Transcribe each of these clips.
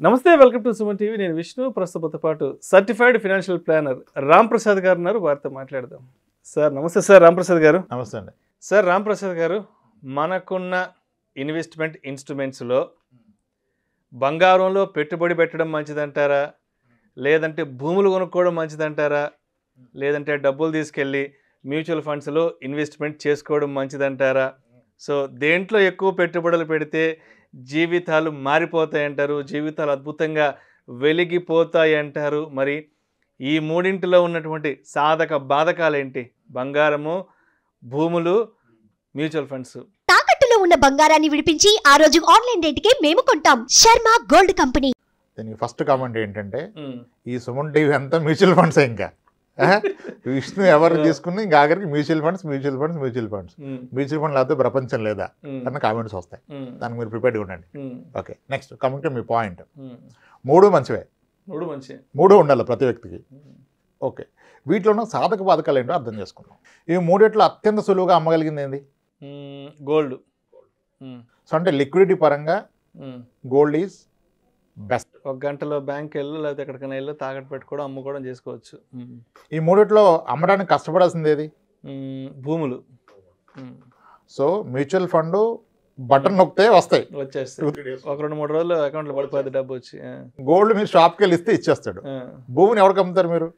నమస్తే, welcome to Suman TV. నేను విష్ణు. ప్రస్తుతంతో పాటు certified financial planner Ram Prasad గారు ఉన్నారు. వారితో మాట్లాడదాం. సార్ నమస్తే. సార్ రామ్ ప్రసాద్ గారు నమస్తే అండి. సార్ రామ్ ప్రసాద్ గారు, మనకున్న ఇన్వెస్ట్మెంట్ ఇన్స్ట్రుమెంట్స్లో బంగారంలో పెట్టుబడి పెట్టడం మంచిదంటారా, లేదంటే భూములు కొనుక్కోవడం మంచిదంటారా, లేదంటే డబ్బులు తీసుకెళ్ళి మ్యూచువల్ ఫండ్స్లో ఇన్వెస్ట్మెంట్ చేసుకోవడం మంచిదంటారా? సో దేంట్లో ఎక్కువ పెట్టుబడులు పెడితే జీవితాలు మారిపోతాయంటారు, జీవితాలు అద్భుతంగా వెలిగిపోతాయంటారు? మరి ఈ మూడింటిలో ఉన్నటువంటి సాధక బాధకాలు ఏంటి? బంగారము, భూములు, మ్యూచువల్ ఫండ్స్. తాకట్టులో ఉన్న బంగారాన్ని విడిపించి ఆ రోజు ఆన్లైన్ రేటుకే మేము కొంటాం. Sharma gold company. దీనికి ఫస్ట్ కామెంట్ ఏంటంటే, ఈ సుమన్ టీవీ అంతా మ్యూచువల్ ఫండ్స్. ఇంకా విష్ణు ఎవరు తీసుకుని ఇంకా ఆఖరికి మ్యూచువల్ ఫండ్స్ మ్యూచువల్ ఫండ్ లేకపోతే ప్రపంచం లేదా అన్న కామెంట్స్ వస్తాయి. దానికి మీరు ప్రిపేర్డ్గా ఉండండి. Okay, next coming to me point. మూడు మంచివే, మూడు ఉండాలి ప్రతి వ్యక్తికి. ఓకే, వీటిలో ఉన్న సాధక బాధకాలు ఏంటో అర్థం చేసుకుందాం. ఈ మూడిట్లో అత్యంత సులువుగా అమ్మగలిగింది ఏంది? గోల్డ్. సో అంటే లిక్విడిటీ పరంగా గోల్డ్ ఈజ్ బెస్ట్. ఒక గంటలో బ్యాంక్ వెళ్ళు, లేకపోతే ఎక్కడికైనా వెళ్ళు, తాకట్టు పెట్టుకోవడం, అమ్ముకోవడం చేసుకోవచ్చు. ఈ మూడిట్లో అమ్మడానికి కష్టపడాల్సింది ఏది? భూములు. సో మ్యూచువల్ ఫండ్ బటన్ నొక్కితే వస్తాయి, వచ్చేస్తాయి. ఒక 2-3 రోజులు అకౌంట్లో పడిపోతుంది డబ్బు వచ్చి. గోల్డ్ మీరు షాప్కి వెళ్ళి ఇస్తే ఇచ్చేస్తాడు. భూమిని ఎవరికి అమ్ముతారు మీరు?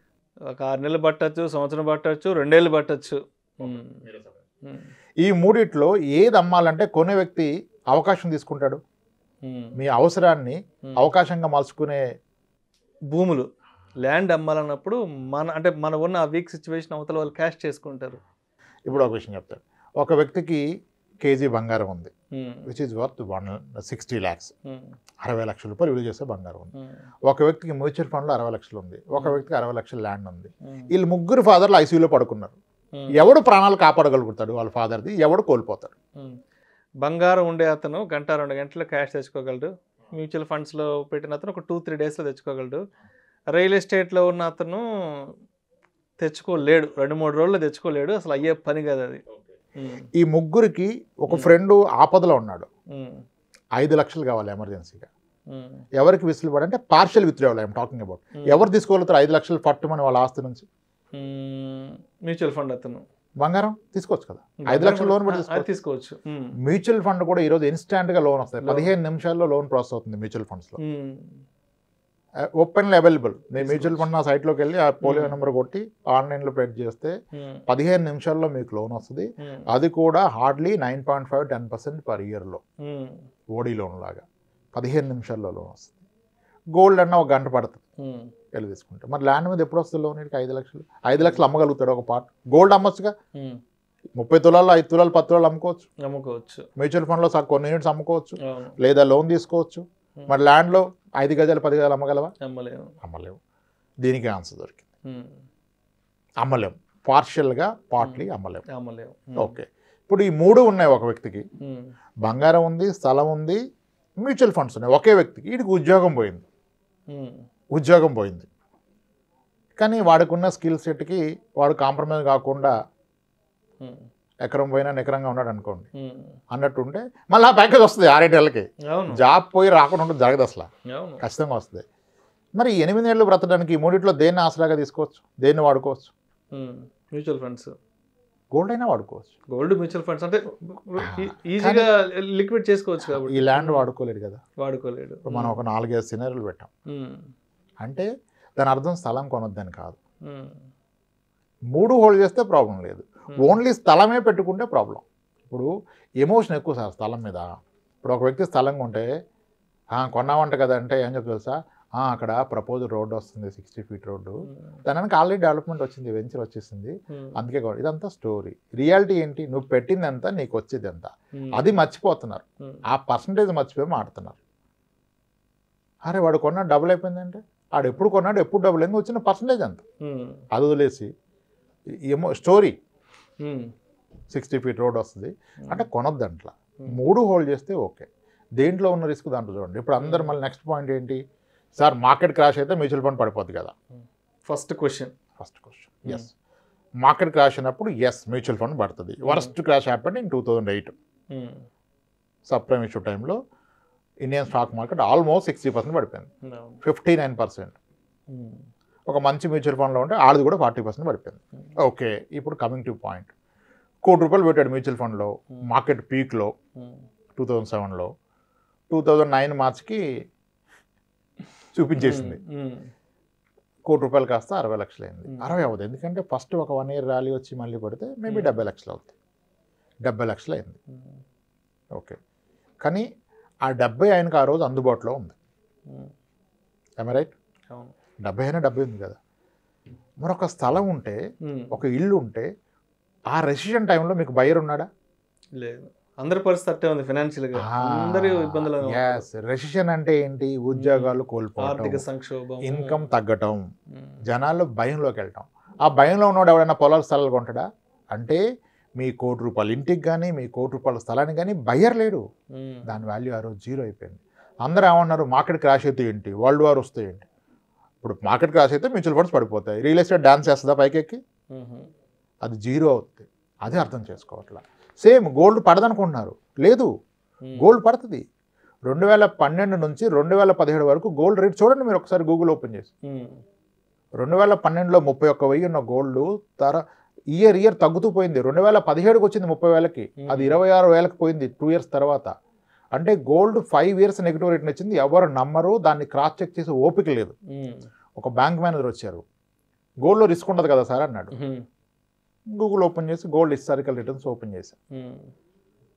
ఒక 6 నెలలు పట్టచ్చు, సంవత్సరం పట్టచ్చు, 2 ఏళ్ళు పట్టచ్చు. ఈ మూడిట్లో ఏది అమ్మాలంటే కొనే వ్యక్తి అవకాశం తీసుకుంటాడు. మీ అవసరాన్ని అవకాశంగా మలుచుకునే భూములు, ల్యాండ్ అమ్మాలన్నప్పుడు మన ఉన్న ఆ వీక్ సిచ్యువేషన్ అవతల వాళ్ళు క్యాష్ చేసుకుంటారు. ఇప్పుడు ఒక విషయం చెప్తాడు. ఒక వ్యక్తికి కేజీ బంగారం ఉంది, విచ్ ఈజ్ వర్త్ 160 lakhs, 60 లక్షల రూపాయలు విలువ చేసే బంగారం ఉంది. ఒక వ్యక్తికి మ్యూచువల్ ఫండ్లో 60 లక్షలు ఉంది, ఒక వ్యక్తికి 60 లక్షల ల్యాండ్ ఉంది. వీళ్ళు ముగ్గురు ఫాదర్లు ఐసీయూలో పడుకున్నారు. ఎవడు ప్రాణాలు కాపాడగలుగుతాడు? వాళ్ళ ఫాదర్ది. ఎవడు కోల్పోతాడు? బంగారం ఉండే అతను 1-2 గంటలు క్యాష్ తెచ్చుకోగలడు. మ్యూచువల్ ఫండ్స్లో పెట్టిన అతను ఒక 2-3 డేస్లో తెచ్చుకోగలడు. రియల్ ఎస్టేట్లో ఉన్న అతను తెచ్చుకోలేడు, 2-3 రోజుల్లో తెచ్చుకోలేడు. అసలు అయ్యే పని కాదు అది. ఈ ముగ్గురికి ఒక ఫ్రెండ్ ఆపదలో ఉన్నాడు, 5 లక్షలు కావాలి ఎమర్జెన్సీగా. ఎవరికి విసులుబడి అంటే partial withdrawal I'm talking about. ఎవరు తీసుకోగలుగుతారు 5 లక్షలు పట్టుమని వాళ్ళ ఆస్తి నుంచి? మ్యూచువల్ ఫండ్ అతను. బంగారం తీసుకోవచ్చు కదా, 5 లక్షల లోన్ పెట్టి తీసుకోవచ్చు. మ్యూచువల్ ఫండ్ కూడా ఈరోజు ఇన్స్టాంట్గా లోన్ వస్తాయి. 15 నిమిషాల్లో లోన్ ప్రాసెస్ అవుతుంది మ్యూచువల్ ఫండ్స్లో. ఓపెన్లో అవైలబుల్. నేను మ్యూచువల్ ఫండ్ నా సైట్లోకి వెళ్ళి ఆ పోలియో నెంబర్ కొట్టి ఆన్లైన్లో పెట్ చేస్తే 15 నిమిషాల్లో మీకు లోన్ వస్తుంది. అది కూడా హార్డ్లీ 9.5-10% పర్ ఇయర్లో, ఓడీ లోన్ లాగా 15 నిమిషాల్లో లోన్ వస్తుంది. గోల్డ్ అన్న ఒక గంట పడుతుంది వెళ్ళి తీసుకుంటే. మరి ల్యాండ్ మీద ఎప్పుడు వస్తుంది లోన్? 5 లక్షలు అమ్మగలుగుతాడు ఒక పార్ట్. గోల్డ్ అమ్మొచ్చుగా, 30 తులాల్లో 5 తులాలు 10 తులాలు అమ్ముకోవచ్చు. మ్యూచువల్ ఫండ్లో కొన్ని యూనిట్స్ అమ్ముకోవచ్చు, లేదా లోన్ తీసుకోవచ్చు. మరి ల్యాండ్లో 5 గజాలు 10 గజాలు అమ్మగలవా? అమ్మలేవు. దీనికి ఆన్సర్ దొరికింది, అమ్మలేము. పార్షియల్గా, పార్ట్లీ అమ్మలేము. ఓకే, ఇప్పుడు ఈ మూడు ఉన్నాయి ఒక వ్యక్తికి. బంగారం ఉంది, స్థలం ఉంది, మ్యూచువల్ ఫండ్స్ ఉన్నాయి. ఒకే వ్యక్తికి. వీడికి ఉద్యోగం పోయింది. కానీ వాడికున్న స్కిల్ సెట్కి వాడు కాంప్రమైజ్ కాకుండా ఎకరం పోయినా నికరంగా ఉన్నాడు అనుకోండి అన్నట్టుంటే మళ్ళీ ఆ ప్యాకేజ్ వస్తుంది 6-7 ఏళ్ళకి. జాబ్ పోయి రాకుండా ఉంటుంది, జరగదు అసలు, ఖచ్చితంగా వస్తుంది. మరి 8 ఏళ్ళు బ్రతకడానికి ఈ మూడిట్లో దేన్ని ఆసరాగా తీసుకోవచ్చు, దేన్ని వాడుకోవచ్చు? Mutual funds. గోల్డ్ అయినా వాడుకోవచ్చు. గోల్డ్, మ్యూచువల్ ఫండ్స్ అంటే ఈజీగా లిక్విడ్ చేసుకోవచ్చు కాబట్టి. ఈ ల్యాండ్ వాడుకోలేడు కదా, వాడుకోలేడు. మనం ఒక 4-5 సినారీలు పెట్టాం. అంటే దాని అర్థం స్థలం కొనొద్దని కాదు. 3 హోల్డ్ చేస్తే ప్రాబ్లం లేదు, ఓన్లీ స్థలమే పెట్టుకుంటే ప్రాబ్లం. ఇప్పుడు ఎమోషన్ ఎక్కువ సార్ స్థలం మీద. ఇప్పుడు ఒక వ్యక్తి స్థలం కొంటే కొన్నామంట కదా అంటే ఏం చెప్తా తెలుసా? అక్కడ ప్రపోజల్ రోడ్డు వస్తుంది, 60 feet రోడ్డు, దానికి ఆల్రెడీ డెవలప్మెంట్ వచ్చింది, వెంచర్ వచ్చేసింది, అందుకే ఇదంతా స్టోరీ. రియాలిటీ ఏంటి? నువ్వు పెట్టింది ఎంత, నీకు వచ్చేది ఎంత, అది మర్చిపోతున్నారు. ఆ పర్సంటేజ్ మర్చిపోయి మాడుతున్నారు. అరే వాడు కొన్నాడు డబుల్ అయిపోయిందంటే, వాడు ఎప్పుడు కొన్నాడు, ఎప్పుడు డబుల్ అయింది, వచ్చిన పర్సంటేజ్ ఎంత, అది వదిలేసి ఏమో స్టోరీ 60 feet రోడ్ వస్తుంది అంటే కొనొద్దు. అంట్లా 3 హోల్డ్ చేస్తే ఓకే. దేంట్లో ఉన్న రిస్క్ దాంట్లో చూడండి. ఇప్పుడు అందరు మళ్ళీ నెక్స్ట్ పాయింట్ ఏంటి సార్? మార్కెట్ క్రాష్ అయితే మ్యూచువల్ ఫండ్ పడిపోద్ది కదా. First question yes. Market crash అయినప్పుడు ఎస్ మ్యూచువల్ ఫండ్ పడుతుంది. Worst crash happened in 2008 subprime issue టైంలో ఇండియన్ స్టాక్ మార్కెట్ ఆల్మోస్ట్ 60% పడిపోయింది, 59%. ఒక మంచి మ్యూచువల్ ఫండ్లో ఉంటే ఆడది కూడా 40% పడిపోయింది. ఓకే, ఇప్పుడు కమింగ్ టు పాయింట్. ₹1,00,00,000 పెట్టాడు మ్యూచువల్ ఫండ్లో మార్కెట్ పీక్లో 2007లో. 2009 మార్చికి చూపించేసింది. ₹1,00,00,000 కాస్త 60 లక్షలు అయింది. 60 అవ్వదు, ఎందుకంటే ఫస్ట్ ఒక 1 year ర్యాలీ వచ్చి మళ్ళీ పడితే మేబీ 70 లక్షలు అవుతుంది. 70 లక్షలు అయింది. ఓకే, కానీ ఆ 70 ఆయనకు ఆ రోజు అందుబాటులో ఉంది. రైట్? 70 అయినా 70 ఉంది కదా. మరొక స్థలం ఉంటే, ఒక ఇల్లు ఉంటే, ఆ రెసిషన్ టైంలో మీకు బయర్ ఉన్నాడా? లేదు. అందరి పరిస్థితి అట్టే ఉంది ఫైనాన్షియల్గా, అందరూ ఇబ్బందులు. రెసిషన్ అంటే ఏంటి? ఉద్యోగాలు కోల్పోవడం, ఆర్థిక సంక్షోభం, ఇన్కమ్ తగ్గటం, జనాలు భయంలోకి వెళ్ళటం. ఆ భయంలో ఉన్నవాడు ఎవడైనా పొలాల స్థలాలు కొంటాడా? అంటే మీ ₹1,00,00,000 ఇంటికి కానీ, మీ ₹1,00,00,000 స్థలానికి కానీ బయ్యర్ లేడు. దాని వాల్యూ ఆ రోజు 0 అయిపోయింది. అందరూ ఏమన్నారు? మార్కెట్ క్రాష్ అయితే ఏంటి, వరల్డ్ వార్ వస్తే ఏంటి? ఇప్పుడు మార్కెట్ క్రాష్ అయితే మ్యూచువల్ ఫండ్స్ పడిపోతాయి, రియల్ ఎస్టేట్ డాన్స్ చేస్తుందా పైకెక్కి? అది 0 అవుతుంది. అదే అర్థం చేసుకోవట్లా. సేమ్ గోల్డ్ పడదనుకుంటున్నారు, లేదు, గోల్డ్ పడుతుంది. 2012 నుంచి 2017 వరకు గోల్డ్ రేట్ చూడండి మీరు ఒకసారి గూగుల్ ఓపెన్ చేసి. 2012లో 31,000 ఉన్న గోల్డ్ ఇయర్ తగ్గుతూ పోయింది. 2017కి వచ్చింది 30,000కి, అది 26,000కి పోయింది 2 years తర్వాత. అంటే గోల్డ్ 5 years నెగిటివ్ రేట్ని వచ్చింది. ఎవరు నమ్మరు, దాన్ని క్రాస్ చెక్ చేసి ఓపిక లేదు. ఒక బ్యాంక్ మేనేజర్ వచ్చారు, గోల్డ్లో రిస్క్ ఉండదు కదా సార్ అన్నాడు. గూగుల్ ఓపెన్ చేసి గోల్డ్ హిస్టారికల్ రిటర్న్స్ ఓపెన్ చేశాను,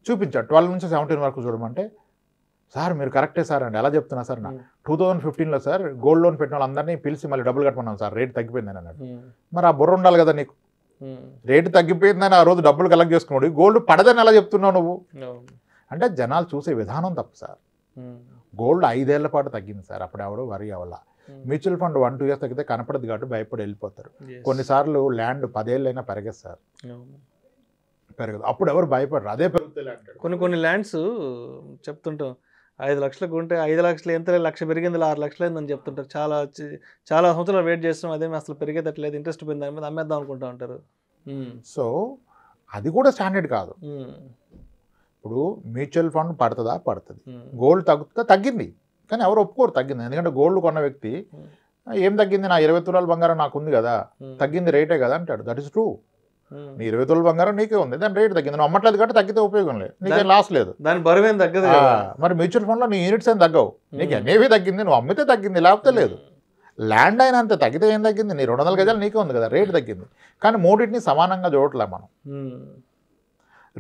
చూపించాడు 12 నుంచి 17 వరకు చూడమంటే, సార్ మీరు కరెక్టే సార్ అండి, ఎలా చెప్తున్నా సార్? 2015లో సార్ గోల్డ్ లోన్ పెట్టిన వాళ్ళందరినీ పిలిచి మళ్ళీ డబ్బులు కట్టమన్నాం సార్, రేట్ తగ్గిపోయిందని అన్నాడు. మరి ఆ బుర్ర ఉండాలి కదా నీకు, రేటు తగ్గిపోయిందని ఆ రోజు డబ్బులు కలెక్ట్ చేసుకున్నాడు, గోల్డ్ పడదని ఎలా చెప్తున్నావు నువ్వు? అంటే జనాలు చూసే విధానం తప్పు సార్. గోల్డ్ 5 ఏళ్ల పాటు తగ్గింది సార్, అప్పుడు ఎవడో వరి అవ్వాల. మ్యూచువల్ ఫండ్ 1-2 years తగ్గితే కనపడదు కాబట్టి భయపడి వెళ్ళిపోతారు. కొన్నిసార్లు ల్యాండ్ 10 ఏళ్ళైనా పెరగదు సార్, పెరగదు. అప్పుడు ఎవరు భయపడరు, అదే పెరుగుతుంది ల్యాండ్. కొన్ని ల్యాండ్స్ చెప్తుంటాం 5 లక్షలకు ఉంటే 5 లక్షలు ఎంత, 1,00,000 పెరిగింది, 6 లక్షలు అయిందని చెప్తుంటారు. చాలా సంవత్సరాలు వెయిట్ చేస్తాం, అదేమి అసలు పెరిగేటట్లేదు, ఇంట్రెస్ట్ పోయింది, దాని మీద అమ్మేద్దాం అనుకుంటా ఉంటారు. సో అది కూడా స్టాండర్డ్ కాదు. ఇప్పుడు మ్యూచువల్ ఫండ్ పడుతుందా? పడుతుంది. గోల్డ్ తగ్గుతుందా? తగ్గింది, కానీ ఎవరు ఒప్పుకోరు తగ్గింది. ఎందుకంటే గోల్డ్ కొన్న వ్యక్తి ఏం తగ్గింది, నా 20 తులాల బంగారం నాకు ఉంది కదా, తగ్గింది రేటే కదా అంటాడు. That is true. నీ 20 తులాల బంగారం నీకే ఉంది, దాని రేట్ తగ్గింది, నువ్వు అమ్మట్లేదు కాబట్టి తగ్గితే ఉపయోగం లేదు, నీకేం లాస్ లేదు, దాని బరువేం తగ్గదు. మరి మ్యూచువల్ ఫండ్లో నీ యూనిట్స్ ఏం తగ్గవు, నీకు ఎన్ఏవి తగ్గింది, నువ్వు అమ్మితే తగ్గింది, లేకపోతే లేదు. ల్యాండ్ అయినా అంతే, తగ్గితే ఏం తగ్గింది, నీ 200 గజాలు నీకే ఉంది కదా, రేట్ తగ్గింది. కానీ మూడింటిని సమానంగా చూడట్లే మనం.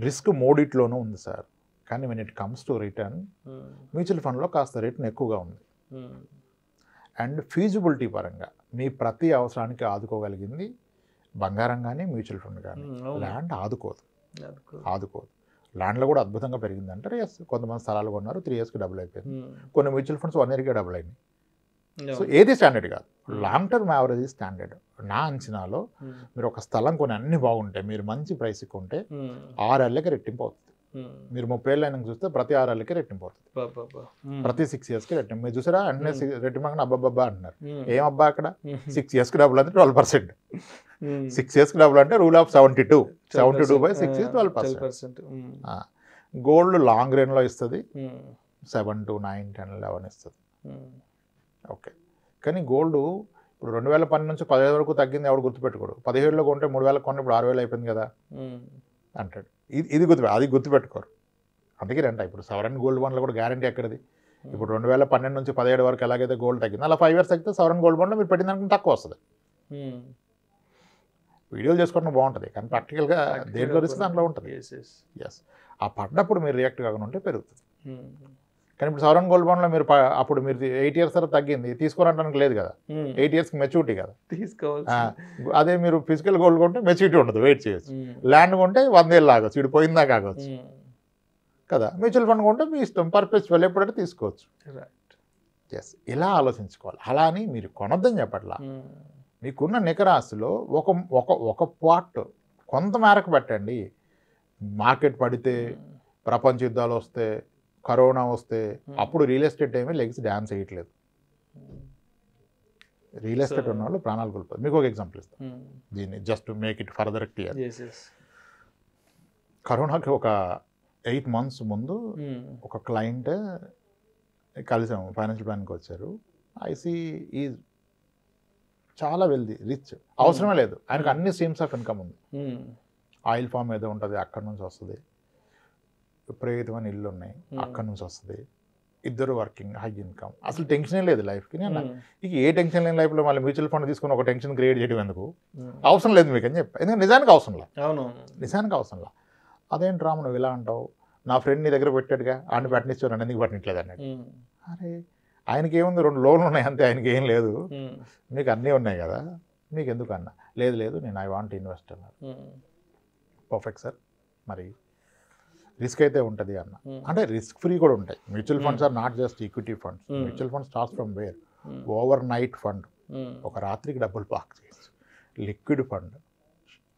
రిస్క్ మూడిట్లోనూ ఉంది సార్, కానీ when it comes to return mutual ఫండ్లో కాస్త రేట్ని ఎక్కువగా ఉంది. అండ్ ఫీజిబిలిటీ పరంగా మీ ప్రతి అవసరానికి ఆదుకోగలిగింది బంగారం కానీ మ్యూచువల్ ఫండ్ కానీ. ల్యాండ్ ఆదుకోదు. ల్యాండ్లో కూడా అద్భుతంగా పెరిగింది అంటారు. ఎస్, కొంతమంది స్థలాలు కొన్నారు, 3 yearsకి డబుల్ అయిపోయింది. కొన్ని మ్యూచువల్ ఫండ్స్ 1 yearకే డబుల్ అయినాయి. సో ఏది స్టాండర్డ్ కాదు, లాంగ్ టర్మ్ యావరేజ్ స్టాండర్డ్. నా అంచనాలో మీరు ఒక స్థలం కొని అన్ని బాగుంటాయి, మీరు మంచి ప్రైస్కి కొంటే 6 ఏళ్ళకి రెట్టింపు అవుతుంది. మీరు 30 ఏళ్ళు అయినా చూస్తే ప్రతి 6 ఏళ్ళకి రెట్టింపు అవుతుంది, ప్రతి 6 yearsకి రెట్టింపు. మీరు చూసారా అన్నీ రెట్టింపు అబ్బాబ్బా అంటున్నారు, ఏం అబ్బా అక్కడ 6 yearsకి డబుల్ అంటే 12%. 6 yearsకి డబుల్ అంటే rule of 72/6 is 12%. Gold long రేంజ్లో ఇస్తుంది 7 to 9, 10, 11 ఇస్తుంది. ఓకే, కానీ గోల్డ్ ఇప్పుడు 2012 నుంచి 15 వరకు తగ్గింది, ఎవడు గుర్తుపెట్టుకోడు. 17లో కొంటే 3,000 కొంటే ఇప్పుడు 6,000 అయిపోయింది కదా అంటాడు. ఇది అది గుర్తుపెట్టుకోరు. అందుకే రంట ఇప్పుడు సవరన్ గోల్డ్ బాండ్లో కూడా గ్యారంటీ ఎక్కడిది? ఇప్పుడు 2012 నుంచి 17 వరకు ఎలాగైతే గోల్డ్ తగ్గింది, అలా 5 years తగ్గితే సవరన్ గోల్డ్ బాండ్లో మీరు పెట్టిన దానికి తక్కువ వస్తుంది. వీడియోలు చేసుకోవడం బాగుంటుంది, కానీ ప్రాక్టికల్గా దేంట్లో రిస్క్ దాంట్లో ఉంటుంది. ఎస్, ఆ పడినప్పుడు మీరు రియాక్ట్ కాకుండా ఉంటే పెరుగుతుంది. కానీ ఇప్పుడు సవరన్ గోల్డ్ బాండ్లో మీరు అప్పుడు మీరు 8 years తర్వాత తగ్గింది తీసుకోవడానికి లేదు కదా, 8 yearsకి మెచ్యూరిటీ కదా తీసుకోవాలి. అదే మీరు ఫిజికల్ గోల్డ్ కొంటే మెచ్యూరిటీ ఉండదు, వెయిట్ చేయొచ్చు. ల్యాండ్ కొంటే 100 ఏళ్ళు ఆగొచ్చు, ఇటు పోయిందా కాగొచ్చు కదా. మ్యూచువల్ ఫండ్ కొంటే మీ ఇష్టం, పర్పస్ ఎప్పుడంటే తీసుకోవచ్చు. ఎస్, ఇలా ఆలోచించుకోవాలి. అలా అని మీరు కొనొద్దని చెప్పట్లా, మీకున్న నికర ఆస్తిలో ఒక పార్ట్ కొంత మేరకు పెట్టండి. మార్కెట్ పడితే, ప్రపంచ యుద్ధాలు వస్తే, కరోనా వస్తే, అప్పుడు రియల్ ఎస్టేట్ ఏమీ లెగ్స్ డ్యాన్స్ వేయట్లేదు. రియల్ ఎస్టేట్ ఉన్న వాళ్ళు ప్రాణాలు కోల్పోతారు. మీకు ఒక ఎగ్జాంపుల్ ఇస్తాను దీన్ని, just to make it further clear. కరోనాకి ఒక 8 months ముందు ఒక క్లయింట్ కలిసాము, ఫైనాన్షియల్ ప్లానింగ్కి వచ్చారు. ఐసీ ఈజ్ చాలా వెల్దీ, రిచ్, అవసరమే లేదు ఆయనకు, అన్ని స్ట్రీమ్స్ ఆఫ్ ఇన్కమ్ ఉంది. ఆయిల్ ఫామ్ ఏదో ఉంటుంది అక్కడి నుంచి వస్తుంది, విపరీతమైన ఇల్లు ఉన్నాయి అక్కడి నుంచి వస్తుంది, ఇద్దరు వర్కింగ్, హై ఇన్కమ్, అసలు టెన్షనే లేదు లైఫ్కి. నేను ఇక ఏ టెన్షన్ లేని లైఫ్లో మళ్ళీ మ్యూచువల్ ఫండ్ తీసుకుని ఒక టెన్షన్ క్రియేట్ చేయడం ఎందుకు, అవసరం లేదు మీకు అని చెప్పి. ఎందుకంటే నిజానికి అవసరంలా, నిజానికి అవసరంలా. అదేంటి రాము నువ్వు ఇలా అంటావు, నా ఫ్రెండ్ నీ దగ్గర పెట్టాడుగా ఆయన పెట్టనిచ్చావు, నన్ను ఎందుకు పెట్టట్లేదు అన్నాడు. అరే ఆయనకి ఏముంది, 2 లోన్లు ఉన్నాయి అంతే, ఆయనకి ఏం లేదు, మీకు అన్నీ ఉన్నాయి కదా, మీకు ఎందుకు అన్న. లేదు లేదు నేను ఐ వాంట్ ఇన్వెస్ట్ అన్నారు. పర్ఫెక్ట్ సార్, మరి రిస్క్ అయితే ఉంటుంది అన్న. అంటే రిస్క్ ఫ్రీ కూడా ఉంటాయి. Mutual funds are not just equity funds. Mutual fund starts from where, overnight fund, ఒక రాత్రికి డబ్బులు పార్క్ చేయొచ్చు, liquid fund,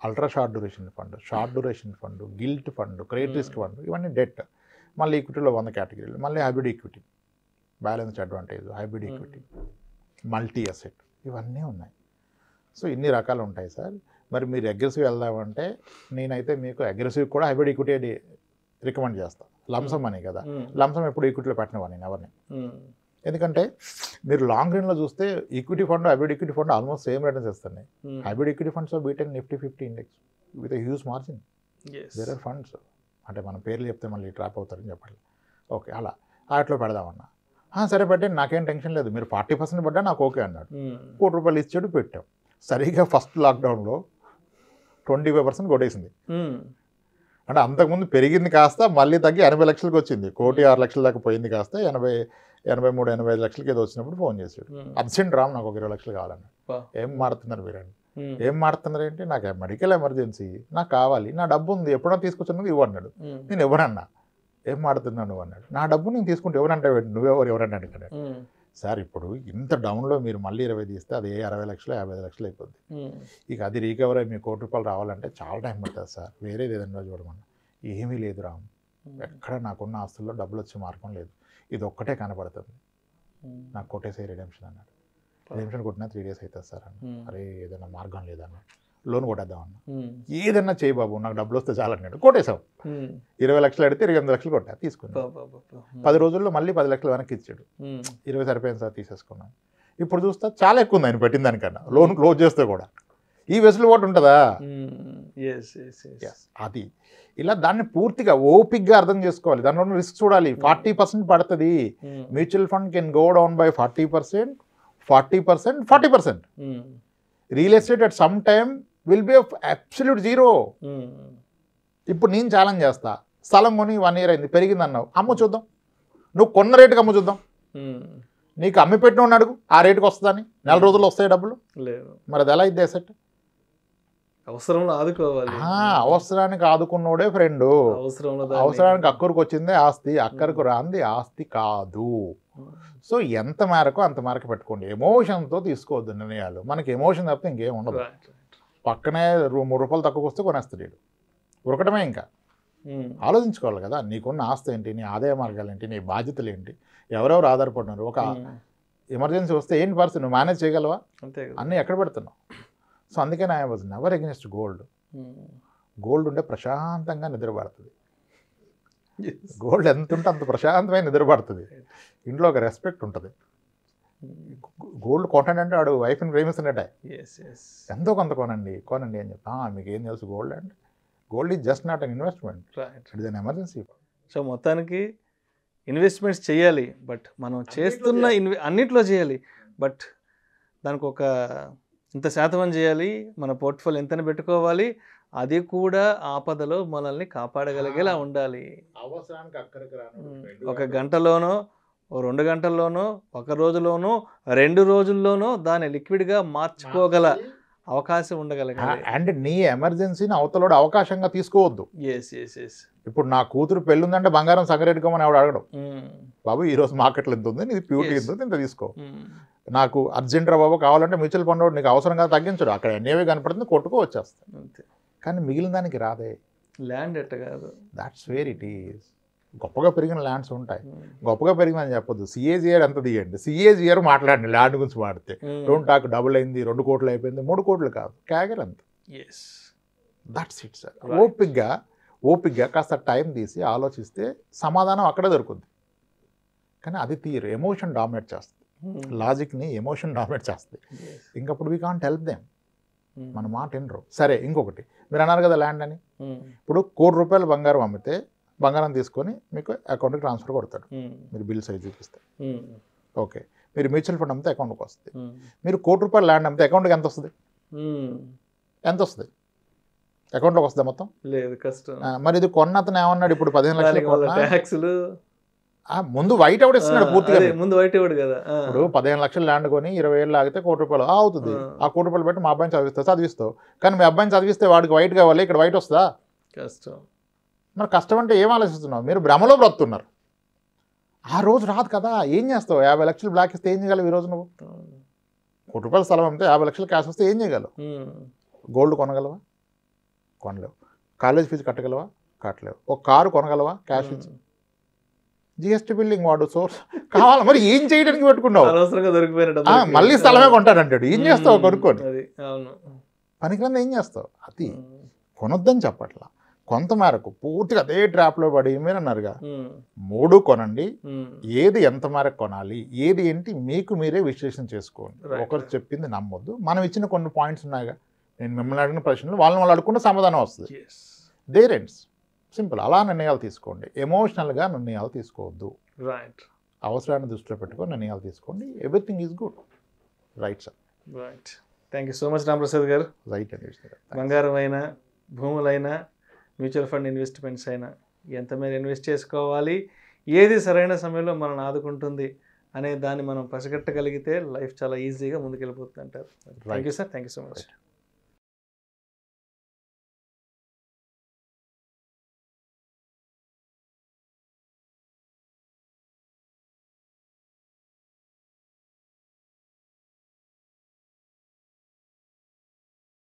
ultra short duration fund, short duration fund, gilt fund, credit risk fund, ఇవన్నీ debt. మళ్ళీ ఈక్విటీలో 100 కేటగిరీలు, మళ్ళీ hybrid equity, balanced advantage, hybrid equity, multi asset, ఇవన్నీ ఉన్నాయి. సో ఇన్ని రకాలు ఉంటాయి సార్. మరి మీరు అగ్రెసివ్ వెళ్దామంటే నేనైతే మీకు అగ్రెసివ్ కూడా హైబ్రిడ్ ఈక్విటీ రికమెండ్ చేస్తాను. లంసమ్ అని కదా, లంసమ్ ఎప్పుడు ఈక్విటీలో పెట్టినవా నేను ఎవరిని. ఎందుకంటే మీరు లాంగ్ రన్లో చూస్తే equity fund, hybrid equity fund almost same returns ఇస్తున్నాయి. Hybrid equity funds beaten Nifty 50 index with huge margin. There are funds, అంటే మన పేర్లు చెప్తే మళ్ళీ ట్రాప్ అవుతారని చెప్పాలి. ఓకే, అలా వాటిలో పెడదామన్నా. సరే పెట్టండి, నాకేం టెన్షన్ లేదు, మీరు 40% పడ్డా నాకు ఓకే అన్నాడు. ₹1 ఇచ్చాడు, పెట్టాం. సరిగ్గా ఫస్ట్ లాక్డౌన్లో 25% కొట్టేసింది. అంటే అంతకుముందు పెరిగింది కాస్త మళ్ళీ తగ్గి 80 లక్షలకు వచ్చింది. 1,06,00,000 దాకా పోయింది కాస్త 83-85 లక్షలకి ఏదో వచ్చినప్పుడు ఫోన్ చేశాడు. అర్జెంట్ రామ్ నాకు ఒక 20 లక్షలు కావాలన్నాడు. ఏం మాడుతున్నారు మీరండి, ఏం మాడుతున్నారు ఏంటి, నాకు మెడికల్ ఎమర్జెన్సీ, నాకు కావాలి, నా డబ్బు ఉంది, ఎప్పుడన్నా తీసుకొచ్చినది ఇవ్వన్నాడు. నేను ఎవరన్నా, ఏం మాడుతున్నాను నువ్వు అన్నాడు. నా డబ్బు నేను తీసుకుంటే ఎవరంటే ఎవరన్నా అడిగాడు. సార్ ఇప్పుడు ఇంత డౌన్లో మీరు మళ్ళీ 20 తీస్తే అది 60 లక్షలు 55 లక్షలు అయిపోద్ది. ఇక అది రీకవర్ అయ్యి మీకు ₹1 రావాలంటే చాలా టైం పడుతుంది సార్, వేరేది ఏదన్నా చూడమన్నా. ఏమీ లేదు రామ్, ఎక్కడ నాకున్న ఆస్తుల్లో డబ్బులు వచ్చే మార్గం లేదు, ఇది ఒక్కటే కనపడుతుంది, నాకు కొట్టేసే రిడెంప్షన్ అన్నాడు. రిడెంప్షన్ కొట్టినా 3 days అవుతుంది సార్ అన్న. అరే ఏదైనా మార్గం లేదన్నాడు. లోన్ కొట్టేద్దాం అన్న. ఏదన్నా చేయి బాబు, నాకు డబ్బులు వస్తే చాలన్నాడు. కొట్టేశావు. 20 లక్షలు అడిగితే 28 లక్షలు కొట్టా, తీసుకున్నాను. 10 రోజుల్లో మళ్ళీ 10 లక్షలు వెనక్కి ఇచ్చాడు. 20 సరిపోయింది సార్, తీసేసుకున్నాను. ఇప్పుడు చూస్తా చాలా ఎక్కువ ఉంది ఆయన పెట్టిన దానికన్నా, లోన్ క్లోజ్ చేస్తే కూడా. ఈ వెసులుబాటు ఉంటుందా? అది ఇలా దాన్ని పూర్తిగా ఓపిక్గా అర్థం చేసుకోవాలి. దానిలో రిస్క్ చూడాలి. 40% పడుతుంది. Mutual fund can go down by 40%, 40%. Real estate at some time will be absolute zero. ఇప్పుడు నేను ఛాలెంజ్ చేస్తా, స్థలం కొని 1 year అయింది, పెరిగింది అన్నావు, అమ్ము చూద్దాం. నువ్వు కొన్న రేటుకి అమ్ము చూద్దాం. నీకు అమ్మి పెట్టిన అడుగు, ఆ రేటుకి వస్తుందని. 4 రోజుల్లో వస్తాయి డబ్బులు. మరి అది ఎలా అయితే అసెట్? అవసరంలో ఆదుకోవాలి. అవసరానికి ఆదుకున్నోడే ఫ్రెండ్. అవసరానికి అక్కడికి వచ్చిందే ఆస్తి, అక్కడికి రాంది ఆస్తి కాదు. సో ఎంత మేరకు అంత మేరకు పెట్టుకోండి. ఎమోషన్తో తీసుకోవద్దు నిర్ణయాలు. మనకి ఎమోషన్ తప్పితే ఇంకేం ఉండదు. పక్కనే ₹3 తక్కువ వస్తే కొనేస్తాడు, ఉరకటమే. ఇంకా ఆలోచించుకోవాలి కదా, నీకున్న ఆస్తి ఏంటి, నీ ఆదాయ మార్గాలు ఏంటి, నీ బాధ్యతలు ఏంటి, ఎవరెవరు ఆధారపడినారు. ఒక ఎమర్జెన్సీ వస్తే ఏంటి పరిస్థితి, నువ్వు మేనేజ్ చేయగలవా? అన్నీ ఎక్కడ పెడుతున్నావు? సో అందుకని I was never against gold. Gold ఉంటే ప్రశాంతంగా నిద్రపడుతుంది. గోల్డ్ ఎంత ఉంటే అంత ప్రశాంతమైన నిద్రపడుతుంది. ఇంట్లో ఒక రెస్పెక్ట్ ఉంటుంది. గోల్డ్ కొనండి, ఆడు వైఫ్ని ప్రేమిస్తున్నట్టే. ఎంతో కొంత కొనండి అని చెప్పి. మీకు ఏం తెలుసు గోల్డ్ అంటే? Gold is just not an investment, it is an emergency. So మొత్తానికి ఇన్వెస్ట్మెంట్స్ చేయాలి, బట్ మనం చేస్తున్న అన్నిట్లో చేయాలి, బట్ దానికి ఒక ఇంత శాతం అని చేయాలి. మన పోర్ట్ఫోలియో ఎంతని పెట్టుకోవాలి, అది కూడా ఆపదలో మనల్ని కాపాడగలిగేలా ఉండాలి. అవసరానికి అక్కడికి రాను, 1 గంటలోనో 2 గంటల్లోనో 1 రోజులోనో 2 రోజుల్లోనో దాన్ని లిక్విడ్గా మార్చుకోగల అవకాశం ఉండగలగాలి. అండ్ నీ ఎమర్జెన్సీని అవతలోడు అవకాశంగా తీసుకోవద్దు. ఇప్పుడు నా కూతురు పెళ్ళి ఉందంటే బంగారం సంగరెట్టుకోమని ఆవిడ అడగడం. బాబు ఈరోజు మార్కెట్లో ఎంత ఉంది, నీది ప్యూరిటీ ఎంత ఉంది, ఇంత తీసుకో. నాకు అర్జెంట్ రా బాబు కావాలంటే మ్యూచువల్ ఫండ్ వాడు నీకు అవసరం కదా తగ్గించడు, అక్కడ ఎన్ఏవే కనపడుతుంది, కొట్టుకో వచ్చేస్తాయి. కానీ మిగిలిన దానికి రాదే. ల్యాండ్ ఎట్ట కాదు, దాట్స్ వేర్ ఇట్ ఈస్. గొప్పగా పెరిగిన ల్యాండ్స్ ఉంటాయి, గొప్పగా పెరిగిందని చెప్పొద్దు. సిఏజిఆర్ ఎంత తీయండి, సిఏజిఆర్ మాట్లాడండి ల్యాండ్ గురించి మాడితే. డోంట్ టాక్ డబుల్ అయింది, 2 కోట్లు అయిపోయింది, 3 కోట్లు కాదు, క్యాగర్ అంత. That's it sir. ఓపిక్గా కాస్త టైం తీసి ఆలోచిస్తే సమాధానం అక్కడే దొరుకుద్ది. కానీ అది తీరు, ఎమోషన్ డామినేట్ చేస్తుంది, లాజిక్ని ఎమోషన్ డామినేట్ చేస్తుంది. ఇంకప్పుడు వీ కాంట్ హెల్ప్ దెమ్, మన మాట వినరు. సరే ఇంకొకటి మీరు అన్నారు కదా ల్యాండ్ అని, ఇప్పుడు ₹1,00,00,000 బంగారం అమ్మితే బంగారం తీసుకొని మీకు అకౌంట్కి ట్రాన్స్ఫర్ కొడతాడు, మీరు బిల్ సైజ్ చూపిస్తే. ఓకే, మీరు మ్యూచువల్ ఫండ్ అమ్మితే అకౌంట్కి వస్తుంది. మీరు ₹1,00,00,000 ల్యాండ్ అమ్మితే అకౌంట్కి ఎంత వస్తుంది? ఎంత వస్తుంది? అకౌంట్లోకి వస్తుంది మొత్తం? లేదు, కష్టం. మరి ఇది కొన్న అతను ఏమన్నాడు, ఇప్పుడు 15 లక్షలు ట్యాక్స్లు ముందు వైట్ అవుట్ ఇస్తున్నాడు పూర్తిగా. ముందు వైట్ అవుట్ కదా. ఇప్పుడు 15 లక్షలు ల్యాండ్ కొని 20 ఏళ్ళు ఆగితే ₹1,00,00,000 అవుతుంది. ఆ ₹1,00,00,000 పెట్టి మా అబ్బాయిని చదివిస్తావు. కానీ మీ అబ్బాయిని చదివిస్తే వాడికి వైట్ కావాలి, ఇక్కడ వైట్ వస్తుందా? కష్టం. మరి కష్టం అంటే ఏం ఆలోచిస్తున్నావు? మీరు భ్రమలో బ్రతున్నారు. ఆ రోజు రాదు కదా, ఏం చేస్తావు? 50 లక్షలు బ్లాక్ ఇస్తే ఏం చేయగలవు? ఈ రోజు నువ్వు ₹1,00,00,000 స్థలం అమ్మితే 50 లక్షలు క్యాష్ వస్తే ఏం చేయగలవు? గోల్డ్ కొనగలవా? కొనలేవు. కాలేజ్ ఫీజు కట్టగలవా? కట్టలేవు. ఒక కారు కొనగలవా క్యాష్ ఇచ్చి? జిఎస్టీ బిల్డింగ్ వాడు సోర్స్ కావాలి, మరి ఏం చేయడానికి పెట్టుకున్నావు? మళ్ళీ స్థలమే కొంటాడంటాడు, ఏం చేస్తావు కొనుక్కొని? పనికిరంది ఏం చేస్తావు? అది కొనొద్దని చెప్పట్లా, కొంత మేరకు పూర్తిగా అదే ట్రాప్లో పడి మీరు అన్నారుగా 3 కొనండి, ఏది ఎంత మేరకు కొనాలి, ఏది ఏంటి మీకు మీరే విశ్లేషణ చేసుకోండి. ఒకరు చెప్పింది నమ్మొద్దు. మనం ఇచ్చిన కొన్ని పాయింట్స్ ఉన్నాయిగా, నేను మిమ్మల్ని అడిగిన ప్రశ్నలు వాళ్ళని వాళ్ళు అడుగుకుంటే సమాధానం వస్తుంది. There ends, simple. అలా నిర్ణయాలు తీసుకోండి, ఎమోషనల్గా నిర్ణయాలు తీసుకోవద్దు. రైట్, అవసరాన్ని దృష్టిలో పెట్టుకొని నిర్ణయాలు తీసుకోండి. Everything is good. Right sir. Right, thank you so much Ramprasad గారు. రైట్ అండి. బంగారం అయినా, భూములైనా, మ్యూచువల్ ఫండ్ ఇన్వెస్ట్మెంట్స్ అయినా ఎంత మేర ఇన్వెస్ట్ చేసుకోవాలి, ఏది సరైన సమయంలో మనల్ని ఆదుకుంటుంది అనే దాన్ని మనం పసిగట్టగలిగితే లైఫ్ చాలా ఈజీగా ముందుకెళ్ళిపోతుంది అంటారు. Thank you sir. Thank you so much.